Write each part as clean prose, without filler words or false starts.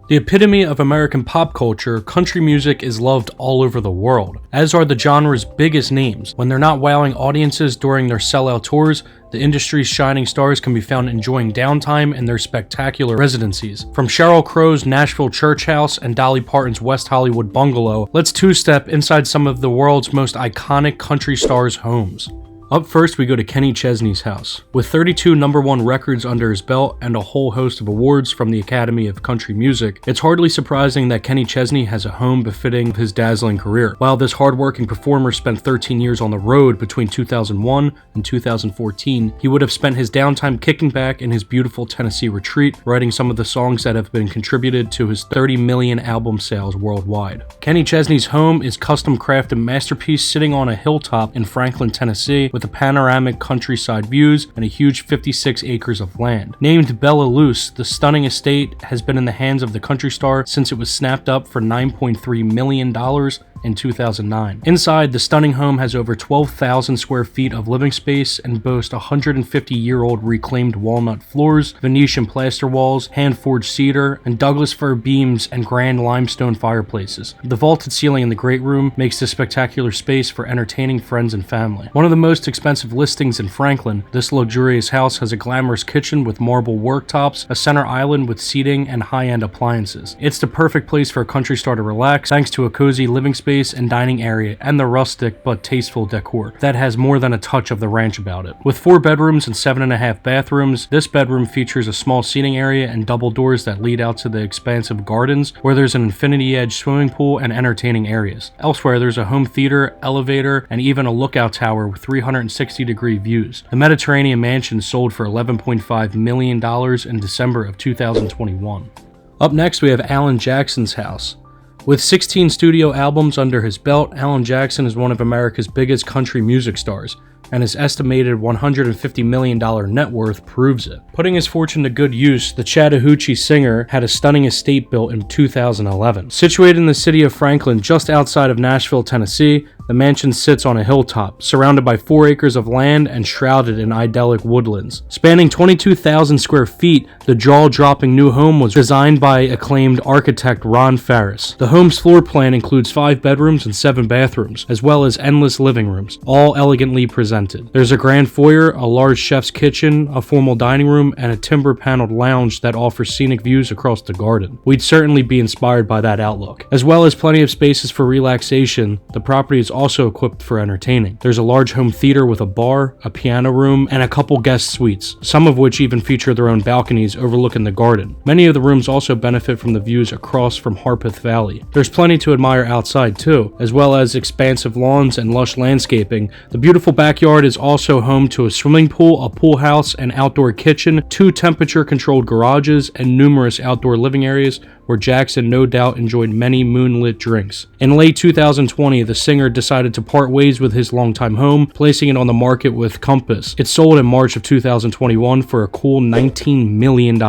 The epitome of American pop culture, country music is loved all over the world, as are the genre's biggest names. When they're not wowing audiences during their sellout tours, the industry's shining stars can be found enjoying downtime in their spectacular residencies. From Sheryl Crow's Nashville Church House and Dolly Parton's West Hollywood Bungalow, let's two-step inside some of the world's most iconic country stars' homes. Up first, we go to Kenny Chesney's house. With 32 #1 records under his belt and a whole host of awards from the Academy of Country Music, it's hardly surprising that Kenny Chesney has a home befitting his dazzling career. While this hardworking performer spent 13 years on the road between 2001 and 2014, he would have spent his downtime kicking back in his beautiful Tennessee retreat, writing some of the songs that have been contributed to his 30 million album sales worldwide. Kenny Chesney's home is custom-crafted masterpiece sitting on a hilltop in Franklin, Tennessee, with a panoramic countryside views and a huge 56 acres of land. Named Bella Luce, the stunning estate has been in the hands of the country star since it was snapped up for $9.3 million in 2009. Inside, the stunning home has over 12,000 square feet of living space and boasts 150-year-old reclaimed walnut floors, Venetian plaster walls, hand-forged cedar, and Douglas fir beams and grand limestone fireplaces. The vaulted ceiling in the great room makes this spectacular space for entertaining friends and family. One of the most expensive listings in Franklin, this luxurious house has a glamorous kitchen with marble worktops, a center island with seating, and high-end appliances. It's the perfect place for a country star to relax thanks to a cozy living space and dining area and the rustic but tasteful decor that has more than a touch of the ranch about it. With 4 bedrooms and 7.5 bathrooms, this bedroom features a small seating area and double doors that lead out to the expansive gardens where there's an infinity-edge swimming pool and entertaining areas. Elsewhere, there's a home theater, elevator, and even a lookout tower with 360-degree views. The Mediterranean mansion sold for $11.5 million in December of 2021. Up next, we have Alan Jackson's house. With 16 studio albums under his belt, Alan Jackson is one of America's biggest country music stars, and his estimated $150 million net worth proves it. Putting his fortune to good use, the Chattahoochee singer had a stunning estate built in 2011. Situated in the city of Franklin, just outside of Nashville, Tennessee, the mansion sits on a hilltop, surrounded by 4 acres of land and shrouded in idyllic woodlands. Spanning 22,000 square feet, the jaw-dropping new home was designed by acclaimed architect Ron Farris. The home's floor plan includes 5 bedrooms and 7 bathrooms, as well as endless living rooms, all elegantly presented. There's a grand foyer, a large chef's kitchen, a formal dining room, and a timber-paneled lounge that offers scenic views across the garden. We'd certainly be inspired by that outlook. As well as plenty of spaces for relaxation, the property is also equipped for entertaining. There's a large home theater with a bar, a piano room, and a couple guest suites, some of which even feature their own balconies overlooking the garden. Many of the rooms also benefit from the views across from Harpeth Valley. There's plenty to admire outside too, as well as expansive lawns and lush landscaping. The beautiful backyard is also home to a swimming pool, a pool house, an outdoor kitchen, 2 temperature-controlled garages, and numerous outdoor living areas where Jackson no doubt enjoyed many moonlit drinks. In late 2020, the singer decided to part ways with his longtime home, placing it on the market with Compass. It sold in March of 2021 for a cool $19 million.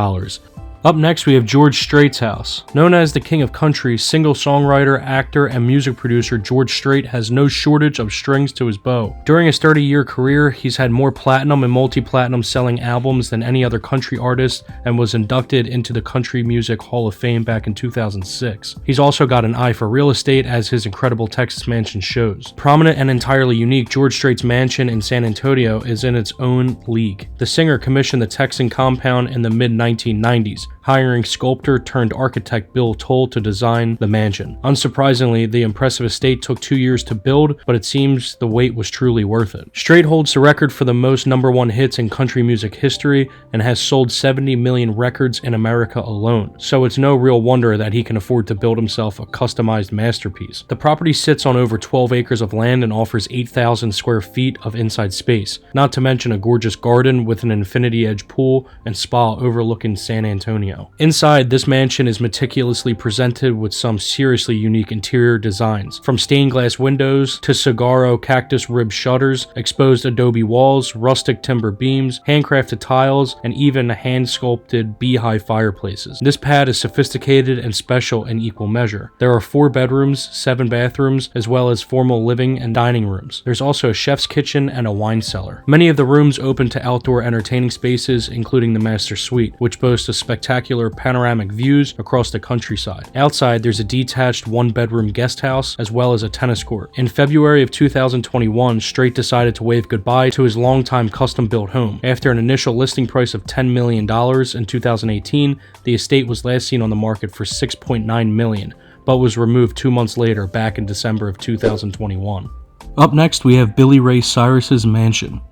Up next, we have George Strait's house. Known as the King of Country, singer-songwriter, actor, and music producer George Strait has no shortage of strings to his bow. During his 30-year career, he's had more platinum and multi-platinum selling albums than any other country artist and was inducted into the Country Music Hall of Fame back in 2006. He's also got an eye for real estate, as his incredible Texas mansion shows. Prominent and entirely unique, George Strait's mansion in San Antonio is in its own league. The singer commissioned the Texan compound in the mid-1990s, hiring sculptor-turned-architect Bill Toll to design the mansion. Unsurprisingly, the impressive estate took 2 years to build, but it seems the wait was truly worth it. Strait holds the record for the most #1 hits in country music history and has sold 70 million records in America alone, so it's no real wonder that he can afford to build himself a customized masterpiece. The property sits on over 12 acres of land and offers 8,000 square feet of inside space, not to mention a gorgeous garden with an infinity-edge pool and spa overlooking San Antonio. Inside, this mansion is meticulously presented with some seriously unique interior designs. From stained glass windows to saguaro cactus rib shutters, exposed adobe walls, rustic timber beams, handcrafted tiles, and even hand-sculpted beehive fireplaces. This pad is sophisticated and special in equal measure. There are 4 bedrooms, 7 bathrooms, as well as formal living and dining rooms. There's also a chef's kitchen and a wine cellar. Many of the rooms open to outdoor entertaining spaces, including the master suite, which boasts a spectacular spectacular panoramic views across the countryside. Outside, there's a detached one-bedroom guest house as well as a tennis court. In February of 2021, STRAIT decided to wave goodbye to his longtime custom-built home. After an initial listing price of $10 million in 2018, the estate was last seen on the market for $6.9 million, but was removed 2 months later back in December of 2021. Up next, we have Billy Ray Cyrus's mansion.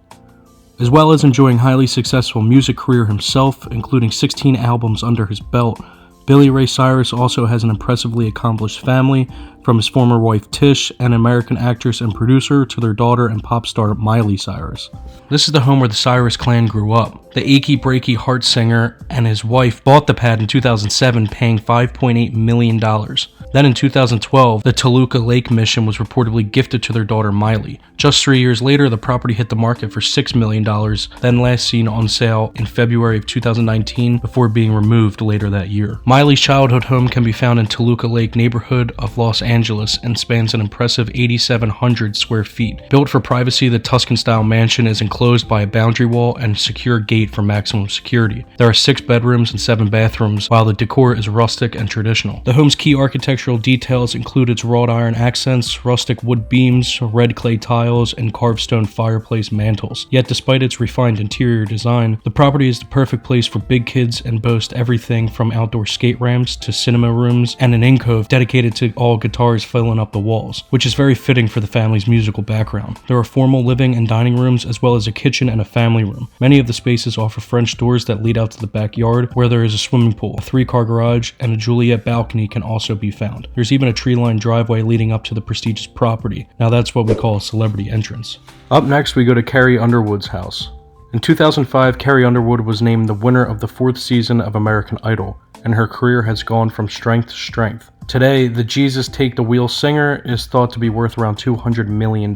As well as enjoying highly successful music career himself, including 16 albums under his belt, Billy Ray Cyrus also has an impressively accomplished family, from his former wife Tish, an American actress and producer, to their daughter and pop star Miley Cyrus. This is the home where the Cyrus clan grew up. The achy breaky heart singer and his wife bought the pad in 2007, paying $5.8 million. Then in 2012, the Toluca Lake mission was reportedly gifted to their daughter Miley. Just 3 years later, the property hit the market for $6 million, then last seen on sale in February of 2019 before being removed later that year. Miley's childhood home can be found in Toluca Lake neighborhood of Los Angeles and spans an impressive 8,700 square feet. Built for privacy, the Tuscan-style mansion is enclosed by a boundary wall and a secure gate for maximum security. There are 6 bedrooms and 7 bathrooms, while the decor is rustic and traditional. The home's key architectural details include its wrought iron accents, rustic wood beams, red clay tiles, and carved stone fireplace mantels. Yet despite its refined interior design, the property is the perfect place for big kids and boasts everything from outdoor skate ramps to cinema rooms and an alcove dedicated to all guitars filling up the walls, which is very fitting for the family's musical background. There are formal living and dining rooms as well as a kitchen and a family room. Many of the spaces offer French doors that lead out to the backyard, where there is a swimming pool, a 3-car garage, and a Juliet balcony can also be found. There's even a tree-lined driveway leading up to the prestigious property. Now that's what we call a celebrity entrance. Up next, we go to Carrie Underwood's house. In 2005, Carrie Underwood was named the winner of the 4th season of American Idol, and her career has gone from strength to strength. Today, the Jesus Take the Wheel singer is thought to be worth around $200 million,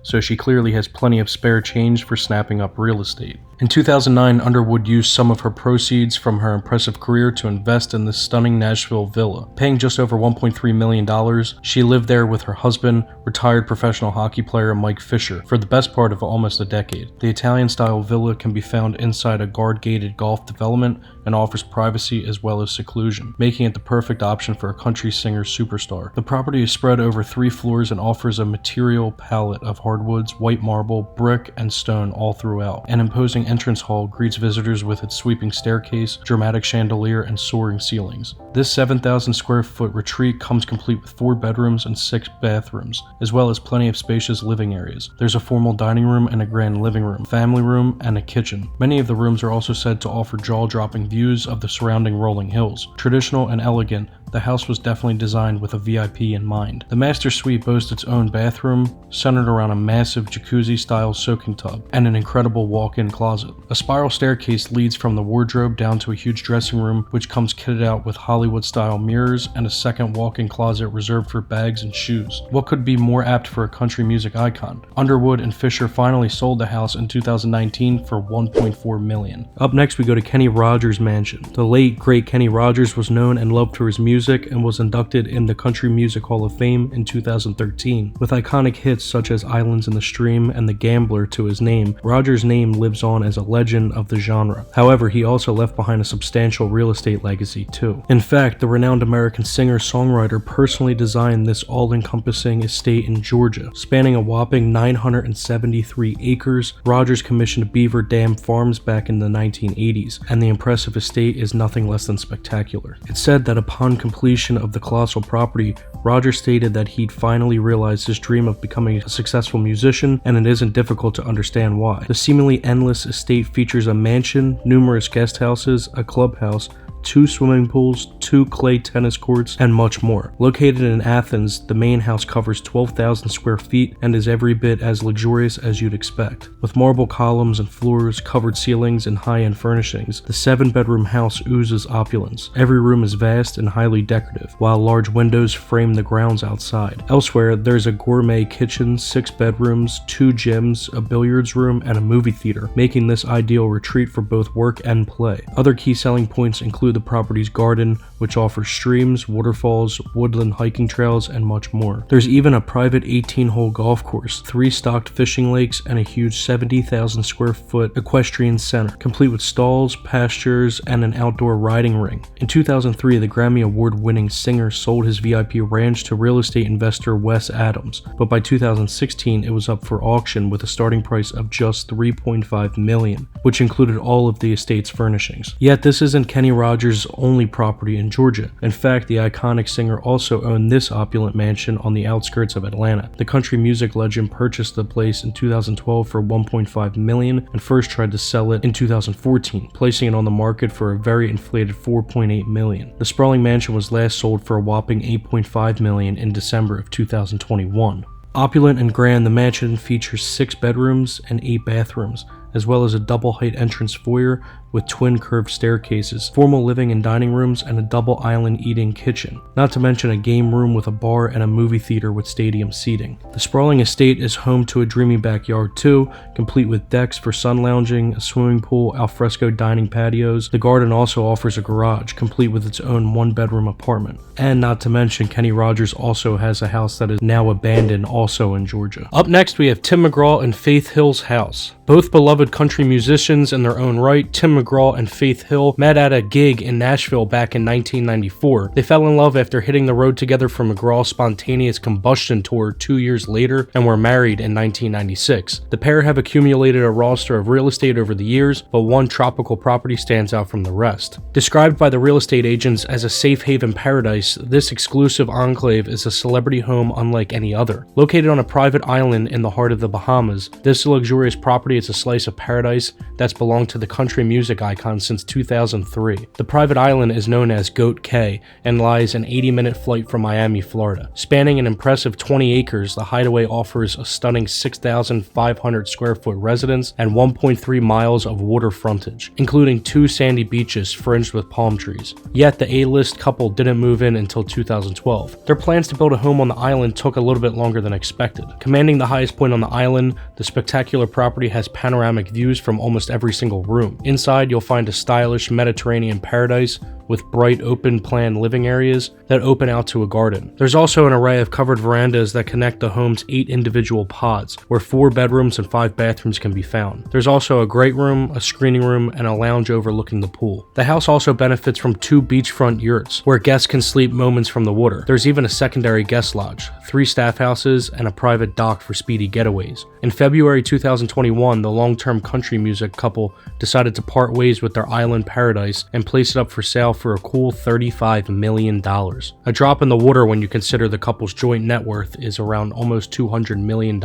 so she clearly has plenty of spare change for snapping up real estate. In 2009, Underwood used some of her proceeds from her impressive career to invest in this stunning Nashville villa. Paying just over $1.3 million, she lived there with her husband, retired professional hockey player Mike Fisher, for the best part of almost a decade. The Italian-style villa can be found inside a guard-gated golf development and offers privacy as well as seclusion, making it the perfect option for a country singer superstar. The property is spread over 3 floors and offers a material palette of hardwoods, white marble, brick, and stone all throughout. An imposing entrance hall greets visitors with its sweeping staircase, dramatic chandelier, and soaring ceilings. This 7,000 square foot retreat comes complete with 4 bedrooms and 6 bathrooms, as well as plenty of spacious living areas. There's a formal dining room and a grand living room, family room, and a kitchen. Many of the rooms are also said to offer jaw-dropping views of the surrounding rolling hills. Traditional and elegant, the house was definitely designed with a VIP in mind. The master suite boasts its own bathroom, centered around a massive jacuzzi-style soaking tub, and an incredible walk-in closet. A spiral staircase leads from the wardrobe down to a huge dressing room, which comes kitted out with Hollywood-style mirrors and a second walk-in closet reserved for bags and shoes. What could be more apt for a country music icon? Underwood and Fisher finally sold the house in 2019 for $1.4 million. Up next, we go to Kenny Rogers' mansion. The late, great Kenny Rogers was known and loved for his music and was inducted in the Country Music Hall of Fame in 2013. With iconic hits such as Islands in the Stream and The Gambler to his name, Rogers' name lives on as a legend of the genre. However, he also left behind a substantial real estate legacy too. In fact, the renowned American singer-songwriter personally designed this all-encompassing estate in Georgia. Spanning a whopping 973 acres, Rogers commissioned Beaver Dam Farms back in the 1980s, and the impressive estate is nothing less than spectacular. It's said that upon completion of the colossal property, Rogers stated that he'd finally realized his dream of becoming a successful musician, and it isn't difficult to understand why. The seemingly endless estate features a mansion, numerous guest houses, a clubhouse, 2 swimming pools, 2 clay tennis courts, and much more. Located in Athens, the main house covers 12,000 square feet and is every bit as luxurious as you'd expect. With marble columns and floors, covered ceilings, and high-end furnishings, the 7-bedroom house oozes opulence. Every room is vast and highly decorative, while large windows frame the grounds outside. Elsewhere, there's a gourmet kitchen, 6 bedrooms, 2 gyms, a billiards room, and a movie theater, making this ideal retreat for both work and play. Other key selling points include include the property's garden, which offers streams, waterfalls, woodland hiking trails, and much more. There's even a private 18-hole golf course, 3 stocked fishing lakes, and a huge 70,000 square foot equestrian center, complete with stalls, pastures, and an outdoor riding ring. In 2003, the Grammy Award-winning singer sold his VIP ranch to real estate investor Wes Adams, but by 2016 it was up for auction with a starting price of just $3.5 million, which included all of the estate's furnishings. Yet this isn't Kenny Rogers' only property in Georgia. In fact, the iconic singer also owned this opulent mansion on the outskirts of Atlanta. The country music legend purchased the place in 2012 for $1.5 million and first tried to sell it in 2014, placing it on the market for a very inflated $4.8 million. The sprawling mansion was last sold for a whopping $8.5 million in December of 2021. Opulent and grand, the mansion features 6 bedrooms and 8 bathrooms, as well as a double-height entrance foyer with twin curved staircases, formal living and dining rooms, and a double island eating kitchen, not to mention a game room with a bar and a movie theater with stadium seating. The sprawling estate is home to a dreamy backyard too, complete with decks for sun lounging, a swimming pool, alfresco dining patios. The garden also offers a garage, complete with its own 1-bedroom apartment. And not to mention, Kenny Rogers also has a house that is now abandoned, also in Georgia. Up next, we have Tim McGraw and Faith Hill's house. Both beloved country musicians in their own right, Tim McGraw and Faith Hill met at a gig in Nashville back in 1994. They fell in love after hitting the road together for McGraw's Spontaneous Combustion tour 2 years later and were married in 1996. The pair have accumulated a roster of real estate over the years, but one tropical property stands out from the rest. Described by the real estate agents as a safe haven paradise, this exclusive enclave is a celebrity home unlike any other. Located on a private island in the heart of the Bahamas, this luxurious property is a slice of paradise that's belonged to the country music icon since 2003. The private island is known as Goat Cay and lies an 80-minute flight from Miami, Florida. Spanning an impressive 20 acres, the hideaway offers a stunning 6,500 square foot residence and 1.3 miles of water frontage, including 2 sandy beaches fringed with palm trees. Yet the A-list couple didn't move in until 2012. Their plans to build a home on the island took a little bit longer than expected. Commanding the highest point on the island, the spectacular property has panoramic views from almost every single room. Inside, you'll find a stylish Mediterranean paradise with bright open-plan living areas that open out to a garden. There's also an array of covered verandas that connect the home's 8 individual pods, where 4 bedrooms and 5 bathrooms can be found. There's also a great room, a screening room, and a lounge overlooking the pool. The house also benefits from 2 beachfront yurts, where guests can sleep moments from the water. There's even a secondary guest lodge, 3 staff houses, and a private dock for speedy getaways. In February 2021, the long-term country music couple decided to part ways with their island paradise and place it up for sale for a cool $35 million. A drop in the water when you consider the couple's joint net worth is around almost $200 million.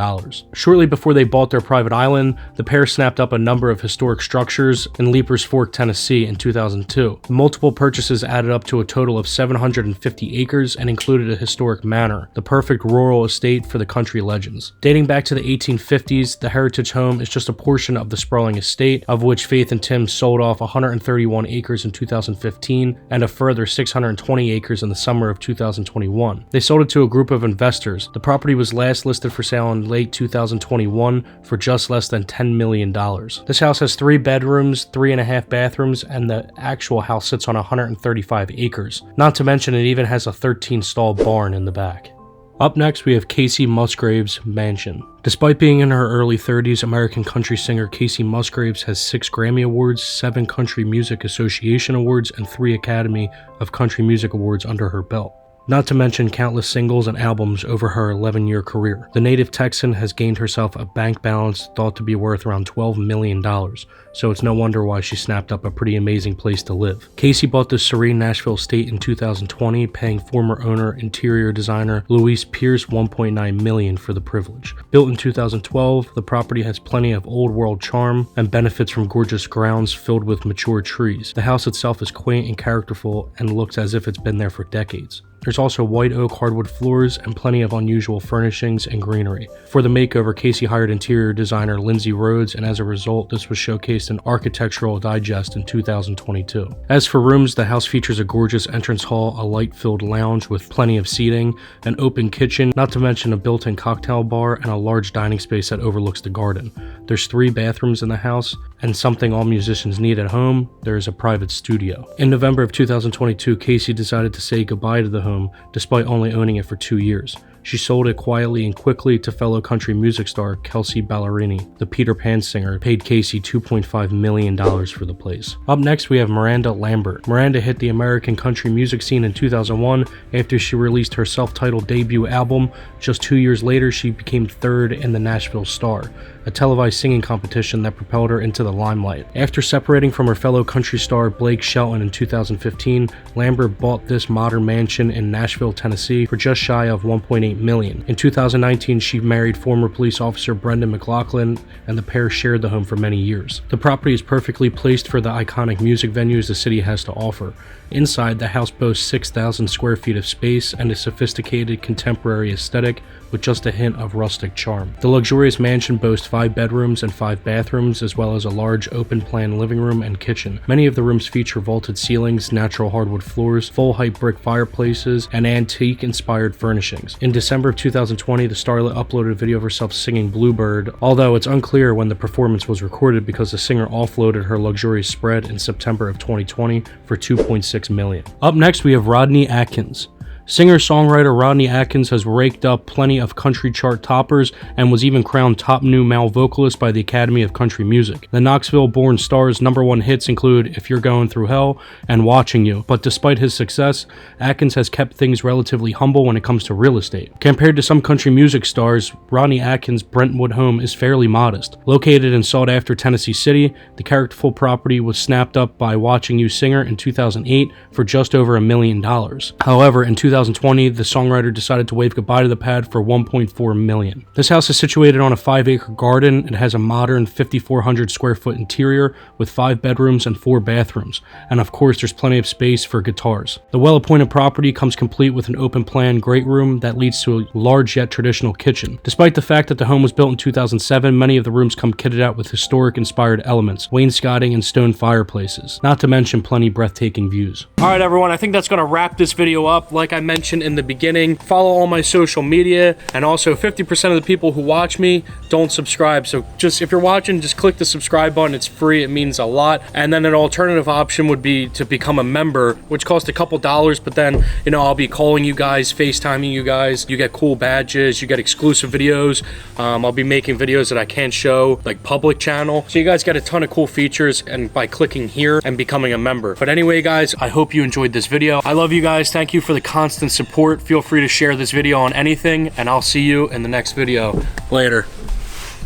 Shortly before they bought their private island, the pair snapped up a number of historic structures in Leapers Fork, Tennessee in 2002. The multiple purchases added up to a total of 750 acres and included a historic manor, the perfect rural estate for the country legends. Dating back to the 1850s, the heritage home is just a portion of the sprawling estate, of which Faith and Tim sold off 131 acres in 2015 and a further 620 acres in the summer of 2021. They sold it to a group of investors. The property was last listed for sale in late 2021 for just less than $10 million. This house has 3 bedrooms, 3.5 bathrooms, and the actual house sits on 135 acres. Not to mention it even has a 13-stall barn in the back. Up next, we have KACEY Musgraves' mansion. Despite being in her early 30s, American country singer KACEY Musgraves has 6 Grammy Awards, 7 Country Music Association Awards, and 3 Academy of Country Music Awards under her belt. Not to mention countless singles and albums over her 11-year career. The native Texan has gained herself a bank balance thought to be worth around $12 million, so it's no wonder why she snapped up a pretty amazing place to live. KACEY bought this serene Nashville estate in 2020, paying former owner, interior designer Louise Pierce $1.9 million for the privilege. Built in 2012, the property has plenty of old world charm and benefits from gorgeous grounds filled with mature trees. The house itself is quaint and characterful and looks as if it's been there for decades. There's also white oak hardwood floors and plenty of unusual furnishings and greenery. For the makeover, KACEY hired interior designer Lindsay Rhodes, and as a result, this was showcased in Architectural Digest in 2022. As for rooms, the house features a gorgeous entrance hall, a light-filled lounge with plenty of seating, an open kitchen, not to mention a built-in cocktail bar, and a large dining space that overlooks the garden. There's 3 bathrooms in the house, and something all musicians need at home, there is a private studio. In November of 2022, KACEY decided to say goodbye to the home, despite only owning it for 2 years. She sold it quietly and quickly to fellow country music star Kelsey Ballerini. The Peter Pan singer paid KACEY $2.5 million for the place. Up next, we have Miranda Lambert. Miranda hit the American country music scene in 2001 after she released her self-titled debut album. Just 2 years later, she became 3rd in the Nashville Star, a televised singing competition that propelled her into the limelight. After separating from her fellow country star Blake Shelton in 2015, Lambert bought this modern mansion in Nashville, Tennessee for just shy of $1.8 million. In 2019, she married former police officer Brendan McLaughlin, and the pair shared the home for many years. The property is perfectly placed for the iconic music venues the city has to offer. Inside, the house boasts 6,000 square feet of space and a sophisticated contemporary aesthetic with just a hint of rustic charm. The luxurious mansion boasts 5 bedrooms and 5 bathrooms, as well as a large open-plan living room and kitchen. Many of the rooms feature vaulted ceilings, natural hardwood floors, full-height brick fireplaces, and antique-inspired furnishings. In December of 2020, the starlet uploaded a video of herself singing Bluebird, although it's unclear when the performance was recorded because the singer offloaded her luxurious spread in September of 2020 for $2.6 million. Up next, we have Rodney Atkins. Singer-songwriter Rodney Atkins has raked up plenty of country chart toppers and was even crowned top new male vocalist by the Academy of Country Music. The Knoxville-born star's #1 hits include If You're Going Through Hell and Watching You, but despite his success, Atkins has kept things relatively humble when it comes to real estate. Compared to some country music stars, Rodney Atkins' Brentwood home is fairly modest. Located in sought-after Tennessee City, the characterful property was snapped up by Watching You singer in 2008 for just over $1 million. However, in 2020, the songwriter decided to wave goodbye to the pad for $1.4 million. This house is situated on a 5-acre garden. It has a modern 5,400 square foot interior with 5 bedrooms and 4 bathrooms. And of course, there's plenty of space for guitars. The well-appointed property comes complete with an open-plan great room that leads to a large yet traditional kitchen. Despite the fact that the home was built in 2007, many of the rooms come kitted out with historic-inspired elements, wainscoting and stone fireplaces, not to mention plenty breathtaking views. Alright everyone, I think that's going to wrap this video up. Like I mentioned in the beginning, follow all my social media, and also 50% of the people who watch me don't subscribe, so just if you're watching, just click the subscribe button. It's free, it means a lot. And then an alternative option would be to become a member, which costs a couple dollars, but then, you know, I'll be calling you guys, FaceTiming you guys, you get cool badges, you get exclusive videos. I'll be making videos that I can't show, like public channel, so you guys get a ton of cool features and by clicking here and becoming a member. But anyway guys, I hope you enjoyed this video. I love you guys. Thank you for the constant support. Feel free to share this video on anything, and I'll see you in the next video. Later.